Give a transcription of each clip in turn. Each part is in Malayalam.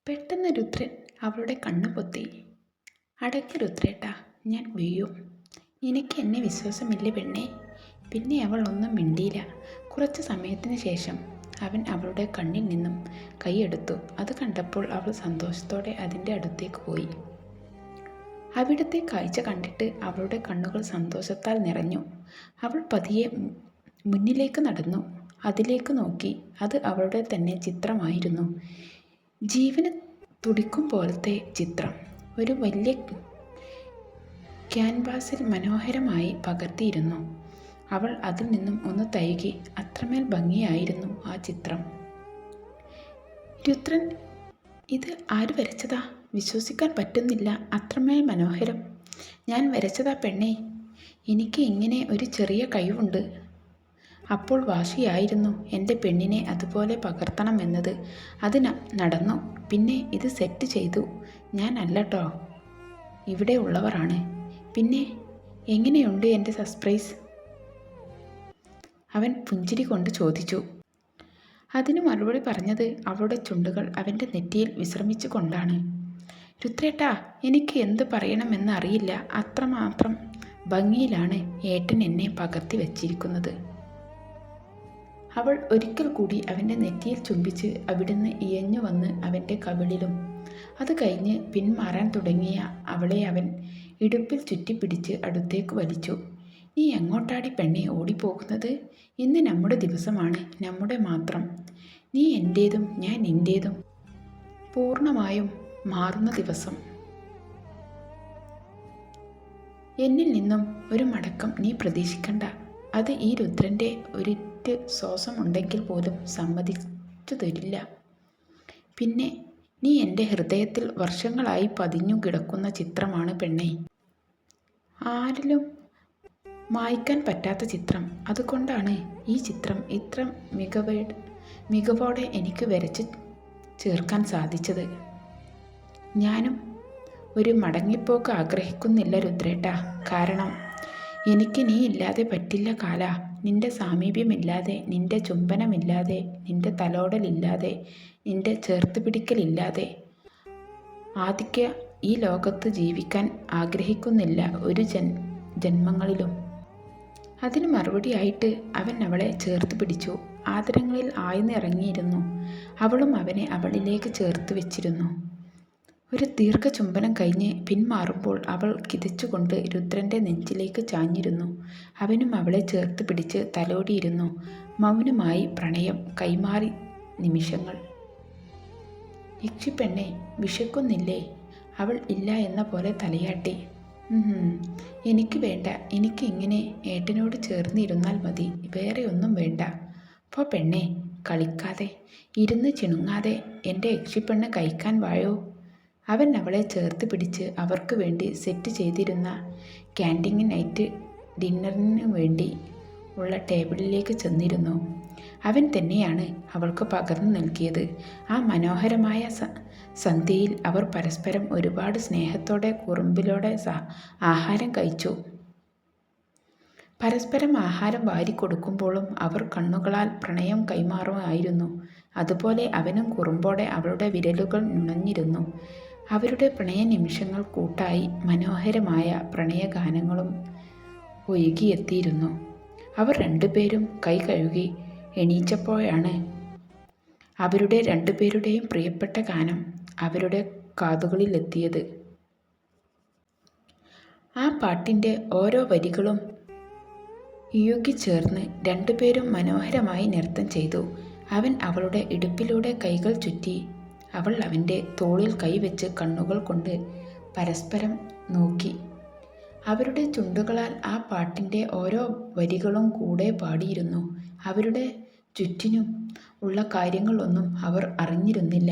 പെട്ടെന്ന് രുദ്രൻ അവളുടെ കണ്ണു പൊത്തി. അടയ്ക്ക് രുദ്രേട്ടാ, ഞാൻ വീഴും. എനിക്ക് എന്നെ വിശ്വാസമില്ലേ പെണ്ണേ? പിന്നെ അവൾ ഒന്നും മിണ്ടിയില്ല. കുറച്ചു സമയത്തിന് ശേഷം അവൻ അവളുടെ കണ്ണിൽ നിന്നും കൈയെടുത്തു. അത് കണ്ടപ്പോൾ അവൾ സന്തോഷത്തോടെ അതിൻ്റെ അടുത്തേക്ക് പോയി. അവിടുത്തെ കാഴ്ച കണ്ടിട്ട് അവളുടെ കണ്ണുകൾ സന്തോഷത്താൽ നിറഞ്ഞു. അവൾ പതിയെ മുന്നിലേക്ക് നടന്നു. അതിലേക്ക് നോക്കി. അത് അവളുടെ തന്നെ ചിത്രമായിരുന്നു. ജീവന് തുടിക്കും പോലത്തെ ചിത്രം. ഒരു വലിയ ക്യാൻവാസിൽ മനോഹരമായി പകർത്തിയിരുന്നു. അവൾ അതിൽ നിന്നും ഒന്ന് തഴുകി. അത്രമേൽ ഭംഗിയായിരുന്നു ആ ചിത്രം. രുദ്രൻ, ഇത് ആര് വരച്ചതാ? വിശ്വസിക്കാൻ പറ്റുന്നില്ല, അത്രമേൽ മനോഹരം. ഞാൻ വരച്ചതാ പെണ്ണേ. എനിക്ക് ഇങ്ങനെ ഒരു ചെറിയ കഴിവുണ്ട്. അപ്പോൾ വാശിയായിരുന്നു എൻ്റെ പെണ്ണിനെ അതുപോലെ പകർത്തണമെന്നത്. അത് നടന്നു. പിന്നെ ഇത് സെറ്റ് ചെയ്തു ഞാൻ അല്ലട്ടോ, ഇവിടെ ഉള്ളവരാണ്. പിന്നെ എങ്ങനെയുണ്ട് എൻ്റെ സർപ്രൈസ്? അവൻ പുഞ്ചിരി കൊണ്ട് ചോദിച്ചു. അതിന് മറുപടി പറഞ്ഞത് അവളുടെ ചുണ്ടുകൾ അവൻ്റെ നെറ്റിയിൽ വിശ്രമിച്ചു കൊണ്ടാണ്. രുദ്രേട്ടാ, എനിക്ക് എന്ത് പറയണമെന്ന് അറിയില്ല. അത്രമാത്രം ഭംഗിയിലാണ് ഏട്ടൻ എന്നെ പകർത്തി വച്ചിരിക്കുന്നത്. അവൾ ഒരിക്കൽ കൂടി അവൻ്റെ നെറ്റിയിൽ ചുംബിച്ച് അവിടുന്ന് ഇയഞ്ഞു വന്ന് അവൻ്റെ കവിളിലും. അത് കഴിഞ്ഞ് പിന്മാറാൻ തുടങ്ങിയ അവളെ അവൻ ഇടുപ്പിൽ ചുറ്റിപ്പിടിച്ച് അടുത്തേക്ക് വലിച്ചു. നീ എങ്ങോട്ടാടി പെണ്ണെ ഓടിപ്പോകുന്നത്? ഇന്ന് നമ്മുടെ ദിവസമാണ്, നമ്മുടെ മാത്രം. നീ എൻ്റേതും ഞാൻ നിൻ്റേതും പൂർണ്ണമായും മാറുന്ന ദിവസം. എന്നിൽ നിന്നും ഒരു മടക്കം നീ പ്രതീക്ഷിക്കണ്ട. അത് ഈ രുദ്രൻ്റെ ഒരിറ്റ് ശ്വാസം ഉണ്ടെങ്കിൽ പോലും സമ്മതിച്ചു തരില്ല. പിന്നെ നീ എൻ്റെ ഹൃദയത്തിൽ വർഷങ്ങളായി പതിഞ്ഞു കിടക്കുന്ന ചിത്രമാണ് പെണ്ണേ. ആരിലും മായ്ക്കാൻ പറ്റാത്ത ചിത്രം. അതുകൊണ്ടാണ് ഈ ചിത്രം ഇത്ര മികവോടെ എനിക്ക് വരച്ച് ചേർക്കാൻ സാധിച്ചത്. ഞാനും ഒരു മടങ്ങിപ്പോക്ക് ആഗ്രഹിക്കുന്നില്ല രുദ്രേട്ടാ. കാരണം എനിക്ക് നീ ഇല്ലാതെ പറ്റില്ല കാല. നിന്റെ സാമീപ്യമില്ലാതെ, നിന്റെ ചുംബനമില്ലാതെ, നിന്റെ തലോടലില്ലാതെ, നിന്റെ ചേർത്ത് പിടിക്കലില്ലാതെ ആദിക്ക ഈ ലോകത്ത് ജീവിക്കാൻ ആഗ്രഹിക്കുന്നില്ല ഒരു ജന്മങ്ങളിലും. അതിന് മറുപടിയായിട്ട് അവൻ അവളെ ചേർത്ത് പിടിച്ചു. ആദരങ്ങളിൽ ആഴ്ന്നിറങ്ങിയിരുന്നു. അവളും അവനെ അവളിലേക്ക് ചേർത്ത് വെച്ചിരുന്നു. ഒരു ദീർഘചുംബനം കഴിഞ്ഞ് പിന്മാറുമ്പോൾ അവൾ കിതച്ചുകൊണ്ട് രുദ്രൻ്റെ നെഞ്ചിലേക്ക് ചാഞ്ഞിരുന്നു. അവനും അവളെ ചേർത്ത് പിടിച്ച് തലോടിയിരുന്നു. മൗനമായി പ്രണയം കൈമാറി നിമിഷങ്ങൾ. യക്ഷിപ്പെണ്ണെ, വിശക്കുന്നില്ലേ? അവൾ ഇല്ല എന്ന പോലെ തലയാട്ടി. എനിക്ക് വേണ്ട. എനിക്ക് ഇങ്ങനെ ഏട്ടനോട് ചേർന്നിരുന്നാൽ മതി. വേറെ ഒന്നും വേണ്ട. പോ പെണ്ണെ, കളിക്കാതെ ഇരുന്ന് ചിണുങ്ങാതെ എൻ്റെ യക്ഷിപ്പെണ്ണ് കഴിക്കാൻ വായോ. അവൻ അവളെ ചേർത്ത് പിടിച്ച് അവർക്ക് വേണ്ടി സെറ്റ് ചെയ്തിരുന്ന ക്യാൻറ്റീൻ നൈറ്റ് ഡിന്നറിന് വേണ്ടി ഉള്ള ടേബിളിലേക്ക് ചെന്നിരുന്നു. അവൻ തന്നെയാണ് അവൾക്ക് പകർന്നു നൽകിയത്. ആ മനോഹരമായ സന്ധ്യയിൽ അവർ പരസ്പരം ഒരുപാട് സ്നേഹത്തോടെ കുറുമ്പിലോടെ ആഹാരം കഴിച്ചു. പരസ്പരം ആഹാരം വാരിക്കൊടുക്കുമ്പോഴും അവർ കണ്ണുകളാൽ പ്രണയം കൈമാറുമായിരുന്നു. അതുപോലെ അവനും കുറുമ്പോടെ അവളുടെ വിരലുകൾ നുണഞ്ഞിരുന്നു. അവരുടെ പ്രണയ നിമിഷങ്ങൾ കൂട്ടായി മനോഹരമായ പ്രണയഗാനങ്ങളും ഒഴുകിയെത്തിയിരുന്നു. അവർ രണ്ടുപേരും കൈ കഴുകി എണീച്ചപ്പോഴാണ് അവരുടെ രണ്ടുപേരുടെയും പ്രിയപ്പെട്ട ഗാനം അവരുടെ കാതുകളിലെത്തിയത്. ആ പാട്ടിൻ്റെ ഓരോ വരികളും ഇഴുകിച്ചേർന്ന് രണ്ടുപേരും മനോഹരമായി നൃത്തം ചെയ്തു. അവൻ അവളുടെ ഇടുപ്പിലൂടെ കൈകൾ ചുറ്റി. അവൾ അവൻ്റെ തോളിൽ കൈവച്ച് കണ്ണുകൾ കൊണ്ട് പരസ്പരം നോക്കി. അവരുടെ ചുണ്ടുകളാൽ ആ പാട്ടിൻ്റെ ഓരോ വരികളും കൂടെ പാടിയിരുന്നു. അവരുടെ ചുറ്റിനും ഉള്ള കാര്യങ്ങളൊന്നും അവർ അറിഞ്ഞിരുന്നില്ല.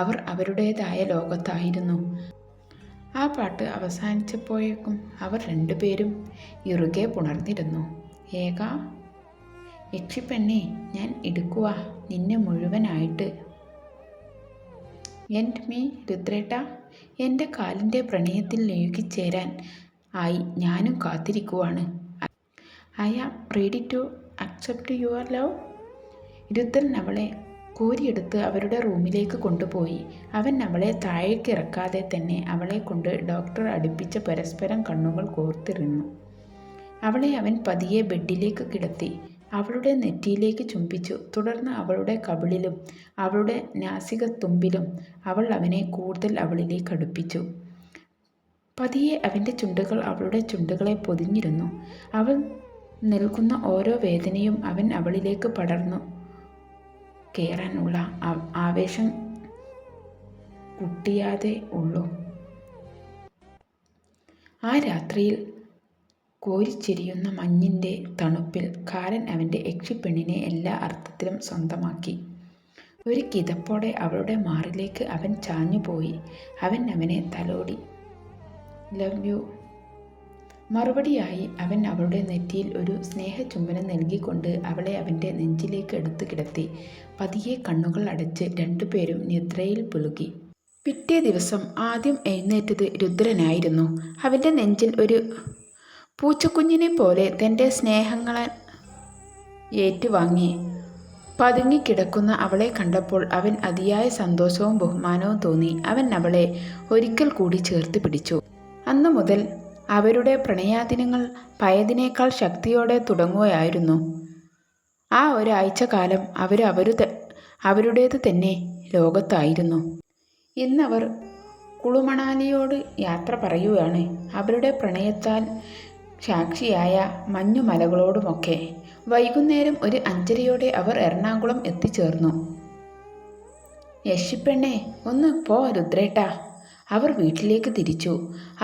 അവർ അവരുടേതായ ലോകത്തായിരുന്നു. ആ പാട്ട് അവസാനിച്ചപ്പോഴേക്കും അവർ രണ്ടുപേരും ഇറുകെ പുണർന്നിരുന്നു. യക്ഷിപ്പെണ്ണെ, ഞാൻ എടുക്കുക നിന്നെ മുഴുവനായിട്ട്. എൻഡ് മീ രുദ്രേട്ട, എൻ്റെ കാലിൻ്റെ പ്രണയത്തിൽ ലയിച്ചേരാൻ ആയി ഞാനും കാത്തിരിക്കുവാണ്. I am ready to accept your love. Rudran അവളെ കോരിയെടുത്ത് അവരുടെ റൂമിലേക്ക് കൊണ്ടുപോയി. അവൻ അവളെ താഴേക്കിറക്കാതെ തന്നെ അവളെ കൊണ്ട് ഡോക്ടർ അടുപ്പിച്ച പരസ്പരം കണ്ണുകൾ കോർത്തിരുന്നു. അവളെ അവൻ പതിയെ ബെഡിലേക്ക് കിടത്തി. അവളുടെ നെറ്റിയിലേക്ക് ചുംബിച്ചു. തുടർന്ന് അവളുടെ കവിളിലും അവളുടെ നാസികത്തുമ്പിലും അവൾ അവനെ കൂടുതൽ അവളിലേക്ക് അടുപ്പിച്ചു. പതിയെ അവൻ്റെ ചുണ്ടുകൾ അവളുടെ ചുണ്ടുകളെ പൊതിഞ്ഞിരുന്നു. അവൾ നൽകുന്ന ഓരോ വേദനയും അവൻ അവളിലേക്ക് പടർന്നു കയറാനുള്ള ആവേശം കുട്ടിയാതെ ഉള്ളൂ. ആ രാത്രിയിൽ കോരിച്ചെരിയുന്ന മഞ്ഞിൻ്റെ തണുപ്പിൽ കാലൻ അവൻ്റെ യക്ഷിപ്പെണ്ണിനെ എല്ലാ അർത്ഥത്തിലും സ്വന്തമാക്കി. ഒരു കിതപ്പോടെ അവളുടെ മാറിലേക്ക് അവൻ ചാഞ്ഞുപോയി. അവൻ അവനെ തലോടി. Love you. മറുപടിയായി അവൻ അവളുടെ നെറ്റിയിൽ ഒരു സ്നേഹചുംബനം നൽകിക്കൊണ്ട് അവളെ അവൻ്റെ നെഞ്ചിലേക്ക് എടുത്തു കിടത്തി. പതിയെ കണ്ണുകൾ അടച്ച് രണ്ടുപേരും നിദ്രയിൽ പുലുകി. പിറ്റേ ദിവസം ആദ്യം എഴുന്നേറ്റത് രുദ്രനായിരുന്നു. അവൻ്റെ നെഞ്ചിൽ ഒരു പൂച്ചക്കുഞ്ഞിനെ പോലെ തൻ്റെ സ്നേഹങ്ങളെ ഏറ്റുവാങ്ങി പതുങ്ങിക്കിടക്കുന്ന അവളെ കണ്ടപ്പോൾ അവൻ അതിയായ സന്തോഷവും ബഹുമാനവും തോന്നി. അവൻ അവളെ ഒരിക്കൽ കൂടി ചേർത്ത് പിടിച്ചു. അന്നു മുതൽ അവരുടെ പ്രണയാദിനങ്ങൾ പയതിനേക്കാൾ ശക്തിയോടെ തുടങ്ങുകയായിരുന്നു. ആ ഒരാഴ്ച കാലം അവരുടേത് തന്നെ ലോകത്തായിരുന്നു. ഇന്നവർ കുളുമണാലിയോട് യാത്ര പറയുകയാണ്. അവരുടെ പ്രണയത്താൽ സാക്ഷിയായ മഞ്ഞുമലകളോടുമൊക്കെ. വൈകുന്നേരം ഒരു 5:30 അവർ എറണാകുളം എത്തിച്ചേർന്നു. യക്ഷിപ്പെണ്ണേ, ഒന്ന് പോ രുദ്രേട്ടാ. അവർ വീട്ടിലേക്ക് തിരിച്ചു.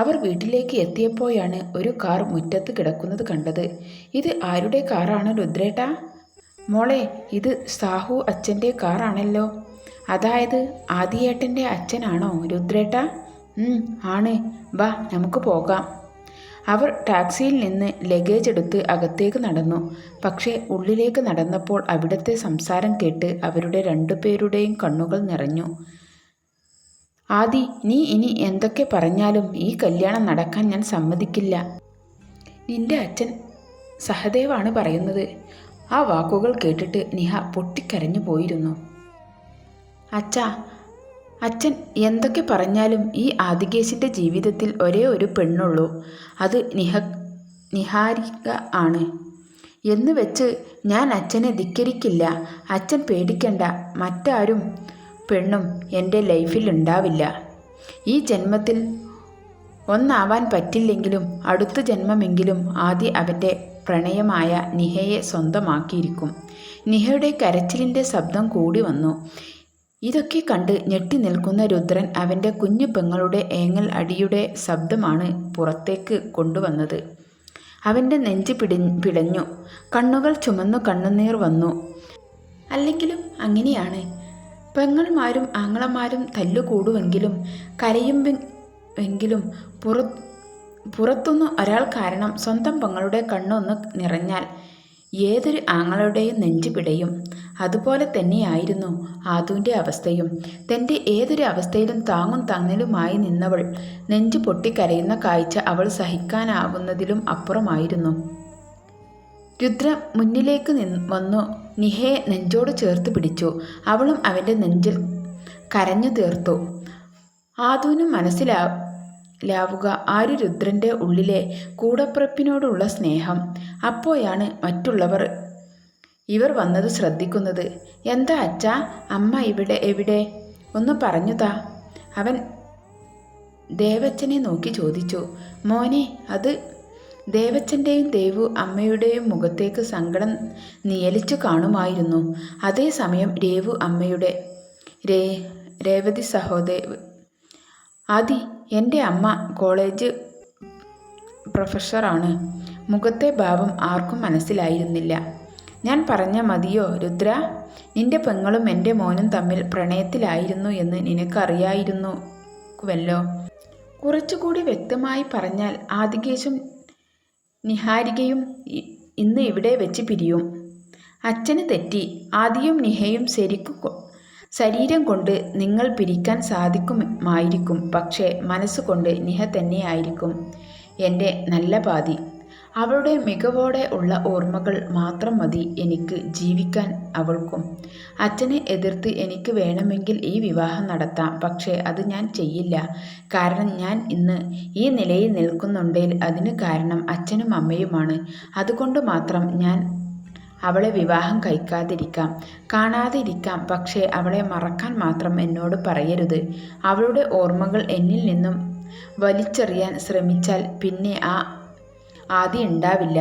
അവർ വീട്ടിലേക്ക് എത്തിയപ്പോഴാണ് ഒരു കാർ മുറ്റത്ത് കിടക്കുന്നത് കണ്ടത്. ഇത് ആരുടെ കാറാണ് രുദ്രേട്ടാ? മോളെ, ഇത് സാഹു അച്ഛൻ്റെ കാറാണല്ലോ. അതായത് ആദിയേട്ടൻ്റെ അച്ഛനാണോ രുദ്രേട്ടാ? ആണ്. വാ, നമുക്ക് പോകാം. അവർ ടാക്സിയിൽ നിന്ന് ലഗേജ് എടുത്ത് അകത്തേക്ക് നടന്നു. പക്ഷേ ഉള്ളിലേക്ക് നടന്നപ്പോൾ അവിടുത്തെ സംസാരം കേട്ട് അവരുടെ രണ്ടുപേരുടെയും കണ്ണുകൾ നിറഞ്ഞു. ആദി, നീ ഇനി എന്തൊക്കെ പറഞ്ഞാലും ഈ കല്യാണം നടക്കാൻ ഞാൻ സമ്മതിക്കില്ല. നിന്റെ അച്ഛൻ സഹദേവാണ് പറയുന്നത്. ആ വാക്കുകൾ കേട്ടിട്ട് നിഹ പൊട്ടിക്കരഞ്ഞു പോയിരുന്നു. അച്ഛൻ എന്തൊക്കെ പറഞ്ഞാലും ഈ ആദികേശിൻ്റെ ജീവിതത്തിൽ ഒരേ ഒരു പെണ്ണുള്ളൂ. അത് നിഹാരിക ആണ്. എന്ന് വെച്ച് ഞാൻ അച്ഛനെ ധിക്കരിക്കില്ല. അച്ഛൻ പേടിക്കണ്ട. മറ്റാരും പെണ്ണും എൻ്റെ ലൈഫിൽ ഉണ്ടാവില്ല. ഈ ജന്മത്തിൽ ഒന്നാവാൻ പറ്റില്ലെങ്കിലും അടുത്ത ജന്മമെങ്കിലും ആദി അവൻ്റെ പ്രണയമായ നിഹയെ സ്വന്തമാക്കിയിരിക്കും. നിഹയുടെ കരച്ചിലിൻ്റെ ശബ്ദം കൂടി വന്നു. ഇതൊക്കെ കണ്ട് ഞെട്ടി നിൽക്കുന്ന രുദ്രൻ അവൻ്റെ കുഞ്ഞു പെങ്ങളുടെ ഏങ്ങൽ അടിയുടെ ശബ്ദമാണ് പുറത്തേക്ക് കൊണ്ടുവന്നത്. അവൻ്റെ നെഞ്ച് പിടഞ്ഞു. കണ്ണുകൾ ചുമന്നു കണ്ണുനീർ വന്നു. അല്ലെങ്കിലും അങ്ങനെയാണ്. പെങ്ങന്മാരും ആങ്ങളമാരും തല്ലുകൂടുമെങ്കിലും കരയുമെങ്കിലും പുറത്തുനിന്ന് ഒരാൾ കാരണം സ്വന്തം പെങ്ങളുടെ കണ്ണൊന്ന് നിറഞ്ഞാൽ ഏതൊരു ആങ്ങളുടെയും നെഞ്ചു പിടയും. അതുപോലെ തന്നെയായിരുന്നു ആദുവിൻ്റെ അവസ്ഥയും. തൻ്റെ ഏതൊരു അവസ്ഥയിലും താങ്ങും തങ്ങലുമായി നിന്നവൾ നെഞ്ചു പൊട്ടിക്കരയുന്ന കാഴ്ച അവൾ സഹിക്കാനാവുന്നതിലും അപ്പുറമായിരുന്നു. രുദ്ര മുന്നിലേക്ക് വന്നു നിഹയെ നെഞ്ചോട് ചേർത്ത് പിടിച്ചു. അവളും അവൻ്റെ നെഞ്ചിൽ കരഞ്ഞു തീർത്തു. ആദുവിനും മനസ്സിലാവുക ആര് രുദ്രൻ്റെ ഉള്ളിലെ കൂടപ്പിറപ്പിനോടുള്ള സ്നേഹം. അപ്പോഴാണ് മറ്റുള്ളവർ ഇവർ വന്നത് ശ്രദ്ധിക്കുന്നത്. എന്താ അച്ഛാ, അമ്മ എവിടെ? ഒന്ന് പറഞ്ഞുതാ. അവൻ ദേവച്ചനെ നോക്കി ചോദിച്ചു. മോനെ, അത് ദേവച്ചൻ്റെയും ദേവു അമ്മയുടെയും മുഖത്തേക്ക് സങ്കടം നിയലിച്ചു കാണുമായിരുന്നു. അതേസമയം രേവു അമ്മയുടെ രേവതി സഹോദരി ആദി, എൻ്റെ അമ്മ കോളേജ് പ്രൊഫസറാണ്. മുഖത്തെ ഭാവം ആർക്കും മനസ്സിലായിരുന്നില്ല. ഞാൻ പറഞ്ഞ മതിയോ രുദ്ര? നിന്റെ പെങ്ങളും എൻ്റെ മോനും തമ്മിൽ പ്രണയത്തിലായിരുന്നു എന്ന് നിനക്കറിയായിരുന്നുവല്ലോ. കുറച്ചുകൂടി വ്യക്തമായി പറഞ്ഞാൽ ആദികേശും നിഹാരികയും ഇന്ന് ഇവിടെ വെച്ച് പിരിയും. അച്ഛന് തെറ്റി. ആദിയും നിഹയും ശരീരം കൊണ്ട് നിങ്ങൾ പിരിക്കാൻ സാധിക്കുമായിരിക്കും. പക്ഷേ മനസ്സുകൊണ്ട് നിഹ തന്നെയായിരിക്കും എൻ്റെ നല്ല പാതി. അവളുടെ മികവോടെ ഉള്ള ഓർമ്മകൾ മാത്രം മതി എനിക്ക് ജീവിക്കാൻ. അവൾക്കും. അച്ഛനെ എതിർത്ത് എനിക്ക് വേണമെങ്കിൽ ഈ വിവാഹം നടത്താം. പക്ഷേ അത് ഞാൻ ചെയ്യില്ല. കാരണം ഞാൻ ഇന്ന് ഈ നിലയിൽ നിൽക്കുന്നുണ്ടെങ്കിൽ അതിന് കാരണം അച്ഛനും അമ്മയുമാണ്. അതുകൊണ്ട് മാത്രം ഞാൻ അവളെ വിവാഹം കഴിക്കാതിരിക്കാം, കാണാതിരിക്കാം. പക്ഷേ അവളെ മറക്കാൻ മാത്രം എന്നോട് പറയരുത്. അവളുടെ ഓർമ്മകൾ എന്നിൽ നിന്നും വലിച്ചെറിയാൻ ശ്രമിച്ചാൽ പിന്നെ ആ ആദി ഉണ്ടാവില്ല.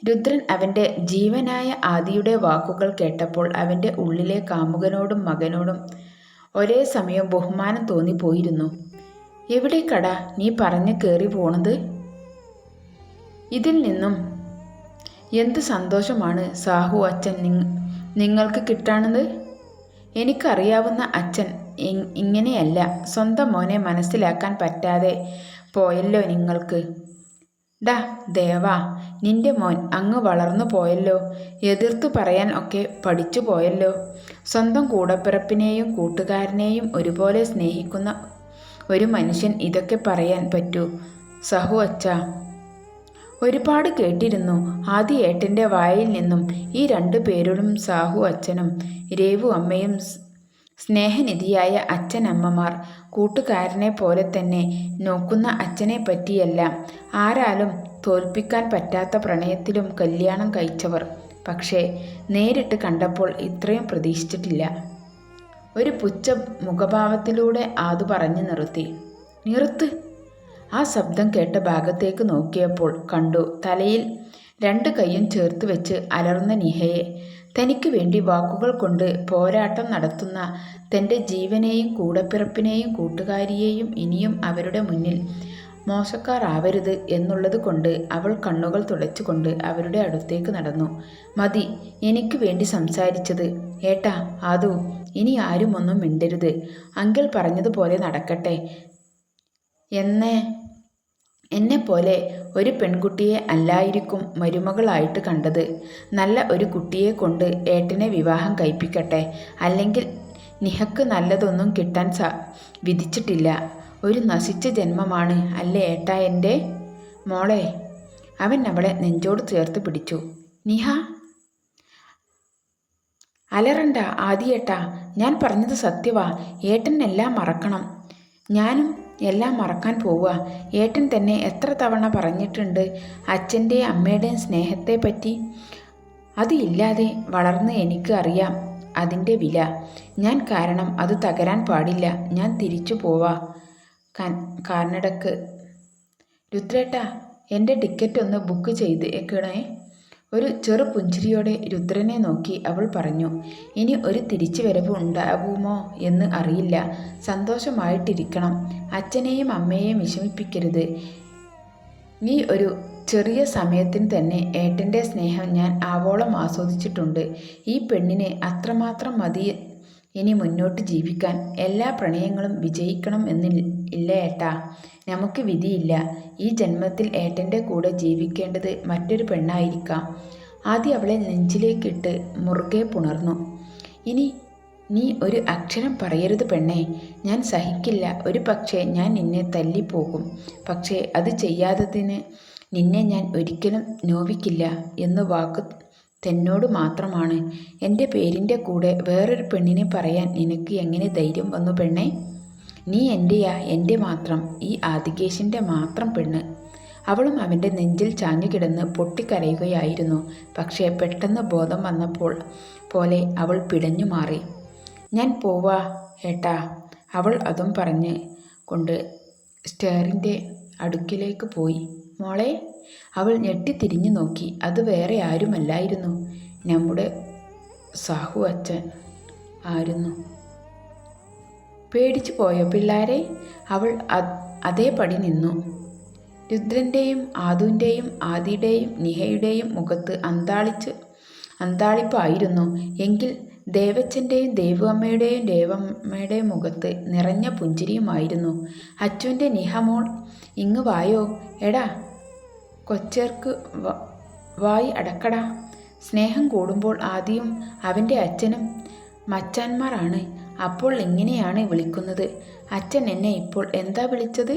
രുദ്രൻ അവൻ്റെ ജീവനായ ആദിയുടെ വാക്കുകൾ കേട്ടപ്പോൾ അവൻ്റെ ഉള്ളിലെ കാമുകനോടും മകനോടും ഒരേ സമയം ബഹുമാനം തോന്നിപ്പോയിരുന്നു. എവിടേക്കടാ നീ പറഞ്ഞു കയറി പോണത്? ഇതിൽ നിന്നും എന്ത് സന്തോഷമാണ് സാഹു അച്ഛൻ നിങ്ങൾക്ക് കിട്ടാണത്? എനിക്കറിയാവുന്ന അച്ഛൻ ഇങ്ങനെയല്ല. സ്വന്തം മോനെ മനസ്സിലാക്കാൻ പറ്റാതെ പോയല്ലോ നിങ്ങൾക്ക്. ഡാ ദേവാ, നിന്റെ മോൻ അങ്ങ് വളർന്നു പോയല്ലോ. എതിർത്തു പറയാൻ ഒക്കെ പഠിച്ചു പോയല്ലോ. സ്വന്തം കൂടപ്പിറപ്പിനെയും കൂട്ടുകാരനെയും ഒരുപോലെ സ്നേഹിക്കുന്ന ഒരു മനുഷ്യൻ ഇതൊക്കെ പറയാൻ പറ്റൂ സഹു അച്ഛാ? ഒരുപാട് കേട്ടിരുന്നു ആദി ഏട്ടൻ്റെ വായിൽ നിന്നും. ഈ രണ്ടു പേരോടും സാഹു അച്ഛനും രേവു അമ്മയും സ്നേഹനിധിയായ അച്ഛനമ്മമാർ, കൂട്ടുകാരനെ പോലെ തന്നെ നോക്കുന്ന അച്ഛനെ പറ്റിയെല്ലാം. ആരാലും തോൽപ്പിക്കാൻ പറ്റാത്ത പ്രണയത്തിലും കല്യാണം കഴിച്ചവർ. പക്ഷേ നേരിട്ട് കണ്ടപ്പോൾ ഇത്രയും പ്രതീക്ഷിച്ചിട്ടില്ല. ഒരു പുച്ഛ മുഖഭാവത്തിലൂടെ ആദു പറഞ്ഞു നിർത്തി. നിർത്ത്! ആ ശബ്ദം കേട്ട ഭാഗത്തേക്ക് നോക്കിയപ്പോൾ കണ്ടു തലയിൽ രണ്ട് കൈയും ചേർത്ത് വെച്ച് അലറുന്ന നിഹയെ. തനിക്ക് വേണ്ടി വാക്കുകൾ കൊണ്ട് പോരാട്ടം നടത്തുന്ന തൻ്റെ ജീവനെയും കൂടപ്പിറപ്പിനെയും കൂട്ടുകാരിയെയും ഇനിയും അവരുടെ മുന്നിൽ മോശക്കാരാവരുത് എന്നുള്ളത് കൊണ്ട് അവൾ കണ്ണുകൾ തുടച്ചുകൊണ്ട് അവരുടെ അടുത്തേക്ക് നടന്നു. മതി, എനിക്ക് വേണ്ടി സംസാരിച്ചത്. ഏട്ടാ ആദു, ഇനി ആരും ഒന്നും മിണ്ടരുത്. അങ്കിൾ പറഞ്ഞതുപോലെ നടക്കട്ടെ. എന്നെപ്പോലെ ഒരു പെൺകുട്ടിയെ അല്ലായിരിക്കും മരുമകളായിട്ട് കണ്ടത്. നല്ല ഒരു കുട്ടിയെ കൊണ്ട് ഏട്ടനെ വിവാഹം കഴിപ്പിക്കട്ടെ. അല്ലെങ്കിൽ നിഹക്ക് നല്ലതൊന്നും കിട്ടാൻ വിധിച്ചിട്ടില്ല. ഒരു നശിച്ച ജന്മമാണ് അല്ലേ ഏട്ടാ എൻ്റെ മോളെ? അവൻ അവളെ നെഞ്ചോട് ചേർത്ത് പിടിച്ചു. നിഹ, അലറണ്ട ആദിയേട്ടാ, ഞാൻ പറഞ്ഞത് സത്യവാ. ഏട്ടൻ എല്ലാം മറക്കണം. ഞാനും എല്ലാം മറക്കാൻ പോവുക. ഏട്ടൻ തന്നെ എത്ര തവണ പറഞ്ഞിട്ടുണ്ട് അച്ഛൻ്റെയും അമ്മയുടെയും സ്നേഹത്തെ പറ്റി. അത് ഇല്ലാതെ വളർന്ന് എനിക്ക് അറിയാം അതിൻ്റെ വില. ഞാൻ കാരണം അത് തകരാൻ പാടില്ല. ഞാൻ തിരിച്ചു പോവാ. കാർണടക്ക്. രുദ്രേട്ടാ, എൻ്റെ ടിക്കറ്റ് ഒന്ന് ബുക്ക് ചെയ്തേക്കണേ. ഒരു ചെറു പുഞ്ചിരിയോടെ രുദ്രനെ നോക്കി അവൾ പറഞ്ഞു. ഇനി ഒരു തിരിച്ചുവരവ് ഉണ്ടാവുമോ എന്ന് അറിയില്ല. സന്തോഷമായിട്ടിരിക്കണം. അച്ഛനെയും അമ്മയെയും വിഷമിപ്പിക്കരുത്. ഈ ഒരു ചെറിയ സമയത്തിന് തന്നെ ഏട്ടൻ്റെ സ്നേഹം ഞാൻ ആവോളം ആസ്വദിച്ചിട്ടുണ്ട്. ഈ പെണ്ണിന് അത്രമാത്രം മതി ഇനി മുന്നോട്ട് ജീവിക്കാൻ. എല്ലാ പ്രണയങ്ങളും വിജയിക്കണം എന്നില്ല ഏട്ടാ. നമുക്ക് വിധിയില്ല. ഈ ജന്മത്തിൽ ഏട്ടൻ്റെ കൂടെ ജീവിക്കേണ്ടത് മറ്റൊരു പെണ്ണായിരിക്കാം. ആദ്യം അവളെ നെഞ്ചിലേക്കിട്ട് മുറുകെ പുണർന്നു. ഇനി നീ ഒരു അക്ഷരം പറയരുത് പെണ്ണേ. ഞാൻ സഹിക്കില്ല. ഒരു പക്ഷേ ഞാൻ നിന്നെ തല്ലിപ്പോകും. പക്ഷേ അത് ചെയ്യാത്തതിന് നിന്നെ ഞാൻ ഒരിക്കലും നോവിക്കില്ല എന്ന് വാക്ക് തന്നോട് മാത്രമാണ്. എൻ്റെ പേരിൻ്റെ കൂടെ വേറൊരു പെണ്ണിനെ പറയാൻ നിനക്ക് എങ്ങനെ ധൈര്യം വന്നു പെണ്ണേ? നീ എൻ്റെയാ, എൻ്റെ മാത്രം, ഈ ആദികേശിൻ്റെ മാത്രം പെണ്ണ്. അവളും അവൻ്റെ നെഞ്ചിൽ ചാഞ്ഞുകിടന്ന് പൊട്ടിക്കരയുകയായിരുന്നു. പക്ഷേ പെട്ടെന്ന് ബോധം വന്നപ്പോൾ പോലെ അവൾ പിടഞ്ഞു മാറി. ഞാൻ പോവാ ഏട്ടാ. അവൾ അതും പറഞ്ഞ് കൊണ്ട് സ്റ്റെയറിൻ്റെ അടുക്കിലേക്ക് പോയി. മോളെ, അവൾ ഞെട്ടിത്തിരിഞ്ഞു നോക്കി. അത് വേറെ ആരുമല്ലായിരുന്നു, നമ്മുടെ സാഹു അച്ഛൻ ആയിരുന്നു. പേടിച്ചു പോയോ പിള്ളാരെ? അവൾ അതേപടി നിന്നു. രുദ്രൻ്റെയും ആദുവിൻ്റെയും ആദിയുടെയും നിഹയുടെയും മുഖത്ത് അന്താളിപ്പായിരുന്നു. എങ്കിൽ ദേവച്ചൻ്റെയും ദേവമ്മയുടെയും ദേവമ്മയുടെയും മുഖത്ത് നിറഞ്ഞ പുഞ്ചിരിയുമായിരുന്നു. അച്ചുവിൻ്റെ നിഹമോൾ, ഇങ്ങ് വായോ. എടാ കൊച്ചേർക്ക് വായി അടക്കടാ. സ്നേഹം കൂടുമ്പോൾ ആദിയും അവൻ്റെ അച്ഛനും മച്ചാന്മാരാണ്. അപ്പോൾ ഇങ്ങനെയാണ് വിളിക്കുന്നത്. അച്ഛൻ എന്നെ ഇപ്പോൾ എന്താ വിളിച്ചത്?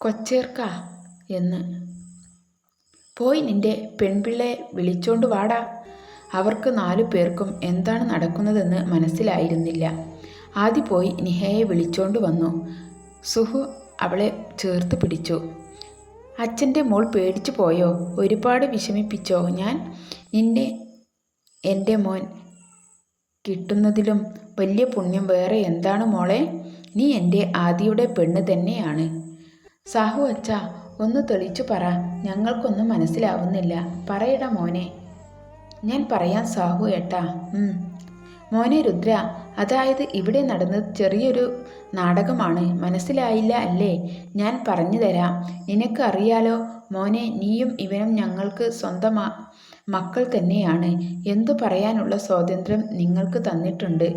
കൊച്ചേർക്ക. എന്ന്. പോയി നിന്റെ പെൺപിള്ളയെ വിളിച്ചോണ്ട് വാടാ. അവർക്ക് 4 പേർക്കും എന്താണ് നടക്കുന്നതെന്ന് മനസ്സിലായിരുന്നില്ല. ആദി പോയി നിഹയെ വിളിച്ചോണ്ട് വന്നു. സുഹു അവളെ ചേർത്ത് പിടിച്ചു. അച്ഛൻ്റെ മോൾ പേടിച്ചു പോയോ? ഒരുപാട് വിഷമിപ്പിച്ചോ ഞാൻ നിന്നെ? എൻ്റെ മോൻ കിട്ടുന്നതിലും വലിയ പുണ്യം വേറെ എന്താണ് മോളെ? നീ എൻ്റെ ആദിയുടെ പെണ്ണ് തന്നെയാണ്. സാഹു അച്ഛ, ഒന്ന് തെളിച്ചു പറ, ഞങ്ങൾക്കൊന്നും മനസ്സിലാവുന്നില്ല. പറയടാ മോനെ. ഞാൻ പറയാം സാഹു ഏട്ടാ. മോനെ രുദ്ര, അതായത് ഇവിടെ നടന്നത് ചെറിയൊരു നാടകമാണ്. മനസ്സിലായില്ല അല്ലേ? ഞാൻ പറഞ്ഞു തരാം. നിനക്ക് അറിയാലോ മോനെ, നീയും ഇവനും ഞങ്ങൾക്ക് സ്വന്തം മക്കൾ തന്നെയാണ്. എന്തു പറയാനുള്ള സ്വാതന്ത്ര്യം നിങ്ങൾക്ക് തന്നിട്ടുണ്ട്.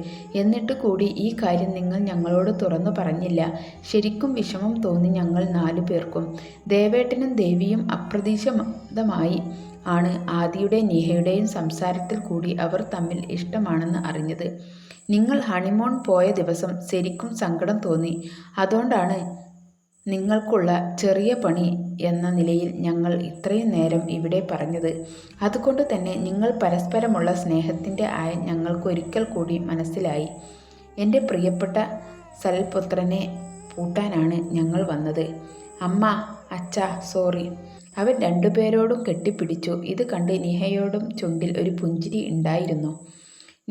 എന്നിട്ട് കൂടി ഈ കാര്യം നിങ്ങൾ ഞങ്ങളോട് തുറന്നു പറഞ്ഞില്ല. ശരിക്കും വിഷമം തോന്നി ഞങ്ങൾ 4 പേർക്കും. ദേവേട്ടനും ദേവിയും അപ്രതീക്ഷിതമായി ആണ് ആദിയുടെയും നിഹയുടെയും സംസാരത്തിൽ കൂടി അവർ തമ്മിൽ ഇഷ്ടമാണെന്ന് അറിഞ്ഞത്. നിങ്ങൾ ഹണിമൂൺ പോയ ദിവസം ശരിക്കും സങ്കടം തോന്നി. അതുകൊണ്ടാണ് നിങ്ങൾക്കുള്ള ചെറിയ പണി എന്ന നിലയിൽ ഞങ്ങൾ ഇത്രയും നേരം ഇവിടെ പറഞ്ഞത്. അതുകൊണ്ട് തന്നെ നിങ്ങൾ പരസ്പരമുള്ള സ്നേഹത്തിൻ്റെ ആയം ഞങ്ങൾക്ക് ഒരിക്കൽ കൂടി മനസ്സിലായി. എൻ്റെ പ്രിയപ്പെട്ട സൽപുത്രനെ പൂട്ടാനാണ് ഞങ്ങൾ വന്നത്. അമ്മ, അച്ഛ, സോറി. അവൻ 2 പേരോടും കെട്ടിപ്പിടിച്ചു. ഇത് കണ്ട് നിഹയോടും ചുണ്ടിൽ ഒരു പുഞ്ചിരി ഉണ്ടായിരുന്നു.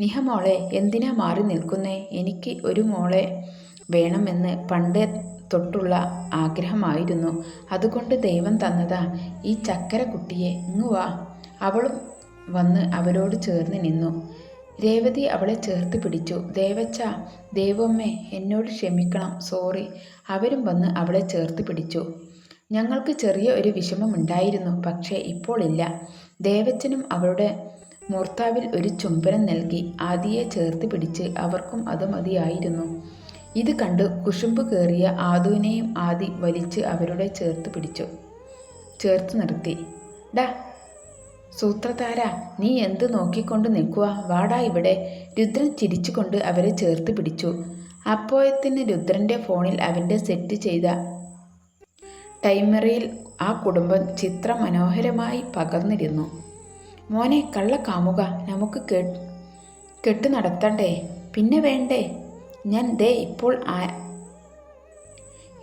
നിഹ മോളെ, എന്തിനാ മാറി നിൽക്കുന്നേ? എനിക്ക് ഒരു മോളെ വേണമെന്ന് പണ്ട് തൊട്ടുള്ള ആഗ്രഹമായിരുന്നു. അതുകൊണ്ട് ദൈവം തന്നതാ ഈ ചക്കര കുട്ടിയെ. ഇങ്ങു വാ. അവളും വന്ന് അവരോട് ചേർന്ന് നിന്നു. രേവതി അവളെ ചേർത്ത് പിടിച്ചു. ദേവച്ച, ദേവമ്മേ, എന്നോട് ക്ഷമിക്കണം, സോറി. അവരും വന്ന് അവളെ ചേർത്ത് പിടിച്ചു. ഞങ്ങൾക്ക് ചെറിയ ഒരു വിഷമമുണ്ടായിരുന്നു, പക്ഷേ ഇപ്പോൾ ഇല്ല. ദേവച്ചനും അവളുടെ മൂർത്താവിൽ ഒരു ചുംബനം നൽകി. ആദിയെ ചേർത്ത് പിടിച്ച് അവർക്കും അത് മതിയായിരുന്നു. ഇത് കണ്ട് കുശുമ്പ് കയറിയ ആദുവിനെയും ആദി വലിച്ച് അവരുടെ ചേർത്ത് നിർത്തി. ഡാ സൂത്രധാര, നീ എന്ത് നോക്കിക്കൊണ്ട് നിൽക്കുക? വാടാ ഇവിടെ. രുദ്രൻ ചിരിച്ചുകൊണ്ട് അവരെ ചേർത്ത് പിടിച്ചു. അപ്പോഴത്തിന് രുദ്രൻ്റെ ഫോണിൽ അവൻ്റെ സെറ്റ് ചെയ്ത ടൈമറിൽ ആ കുടുംബം ചിത്രം മനോഹരമായി പകർന്നിരുന്നു. മോനെ കള്ളക്കാമുക, നമുക്ക് കെട്ട് നടത്തണ്ടേ? പിന്നെ വേണ്ടേ? ഞാൻ ദേ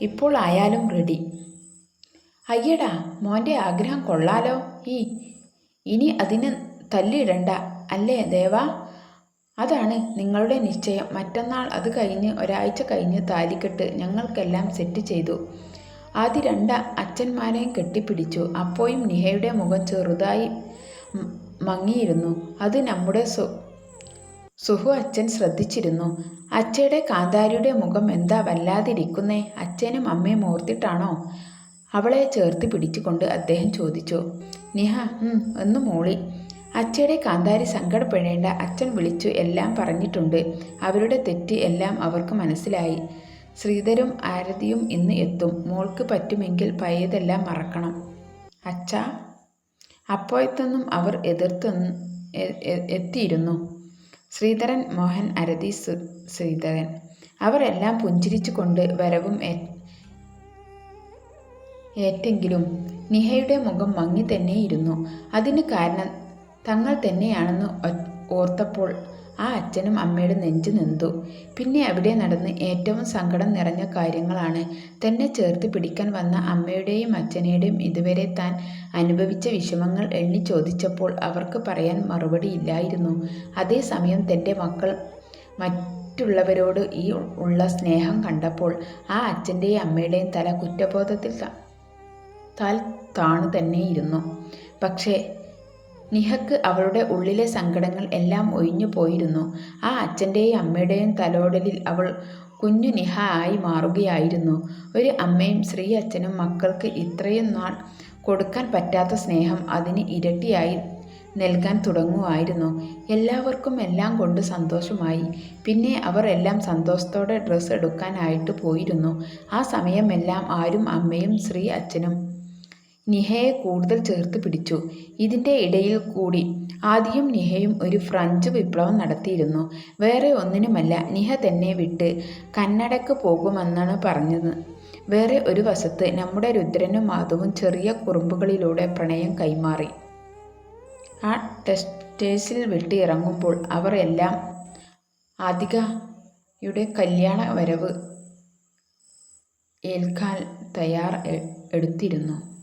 ഇപ്പോൾ ആയാലും റെഡി. അയ്യടാ, മോൻ്റെ ആഗ്രഹം കൊള്ളാലോ. ഇനി അതിന് തല്ലിടണ്ട അല്ലേ ദേവാ? അതാണ് നിങ്ങളുടെ നിശ്ചയം. മറ്റന്നാൾ, അത് കഴിഞ്ഞ് ഒരാഴ്ച കഴിഞ്ഞ് താലിക്കെട്ട് ഞങ്ങൾക്കെല്ലാം സെറ്റ് ചെയ്തു. ആദ്യ 2 അച്ഛന്മാരെയും കെട്ടിപ്പിടിച്ചു. അപ്പോഴും നിഹയുടെ മുഖം ചെറുതായി മങ്ങിയിരുന്നു. അത് നമ്മുടെ സുഹു അച്ഛൻ ശ്രദ്ധിച്ചിരുന്നു. അച്ഛയുടെ കാന്താരിയുടെ മുഖം എന്താ വല്ലാതിരിക്കുന്നേ? അച്ഛനും അമ്മയും ഓർത്തിട്ടാണോ? അവളെ ചേർത്ത് പിടിച്ചുകൊണ്ട് അദ്ദേഹം ചോദിച്ചു. നിഹ എന്ന് മൂളി. അച്ഛയുടെ കാന്താരി സങ്കടപ്പെടേണ്ട, അച്ഛൻ വിളിച്ചു എല്ലാം പറഞ്ഞിട്ടുണ്ട്. അവരുടെ തെറ്റ് എല്ലാം അവർക്ക് മനസ്സിലായി. ശ്രീധരും ആരതിയും ഇന്ന് എത്തും. മോൾക്ക് പറ്റുമെങ്കിൽ പഴയതെല്ലാം മറക്കണം. അച്ഛാ. അപ്പോഴത്തൊന്നും അവർ എത്തിയിരുന്നു. ശ്രീധരൻ, മോഹൻ, അരതി, ശ്രീധരൻ. അവർ എല്ലാം പുഞ്ചിരിച്ചു കൊണ്ട് വരവും ഏറ്റെങ്കിലും നിഹയുടെ മുഖം മങ്ങി തന്നെയിരുന്നു. അതിന് കാരണം തങ്ങൾ തന്നെയാണെന്ന് ഓർത്തപ്പോൾ ആ അച്ഛനും അമ്മയുടെ നെഞ്ചു നിന്തു. പിന്നെ അവിടെ നടന്ന് ഏറ്റവും സങ്കടം നിറഞ്ഞ കാര്യങ്ങളാണ്. തന്നെ ചേർത്ത് പിടിക്കാൻ വന്ന അമ്മയുടെയും അച്ഛനുടെയും ഇതുവരെ താൻ അനുഭവിച്ച വിഷമങ്ങൾ എണ്ണി ചോദിച്ചപ്പോൾ അവർക്ക് പറയാൻ മറുപടിയില്ലായിരുന്നു. അതേസമയം തൻ്റെ മക്കൾ മറ്റുള്ളവരോട് ഉള്ള സ്നേഹം കണ്ടപ്പോൾ ആ അച്ഛൻ്റെയും അമ്മയുടെയും തല കുറ്റബോധത്തിൽ താണു തന്നെയിരുന്നു. പക്ഷേ നിഹക്ക് അവളുടെ ഉള്ളിലെ സങ്കടങ്ങൾ എല്ലാം ഒഴിഞ്ഞു പോയിരുന്നു. ആ അച്ഛൻ്റെയും അമ്മയുടെയും തലോടലിൽ അവൾ കുഞ്ഞു നിഹ ആയി മാറുകയായിരുന്നു. ഒരു അമ്മയും ശ്രീ അച്ഛനും മക്കൾക്ക് ഇത്രയും നാൾ കൊടുക്കാൻ പറ്റാത്ത സ്നേഹം അതിന് ഇരട്ടിയായി നൽകാൻ തുടങ്ങുമായിരുന്നു. എല്ലാവർക്കും എല്ലാം കൊണ്ട് സന്തോഷമായി. പിന്നെ അവർ എല്ലാം സന്തോഷത്തോടെ ഡ്രസ്സ് എടുക്കാനായിട്ട് പോയിരുന്നു. ആ സമയമെല്ലാം ആരും അമ്മയും ശ്രീ അച്ഛനും നിഹയെ കൂടുതൽ ചേർത്ത് പിടിച്ചു. ഇതിൻ്റെ ഇടയിൽ കൂടി ആദിയും നിഹയും ഒരു ഫ്രഞ്ച് വിപ്ലവം നടത്തിയിരുന്നു. വേറെ ഒന്നിനുമല്ല, നിഹ തന്നെ വിട്ട് കന്നഡയ്ക്ക് പോകുമെന്നാണ് വേറെ ഒരു വശത്ത് നമ്മുടെ രുദ്രനും മാധവും ചെറിയ കുറുമ്പുകളിലൂടെ പ്രണയം കൈമാറി. ആ ടെസ്റ്റേഴ്സിൽ വിട്ട് ഇറങ്ങുമ്പോൾ അവർ എല്ലാം ആതികയുടെ കല്യാണ വരവ് ഏൽക്കാൻ എടുത്തിരുന്നു.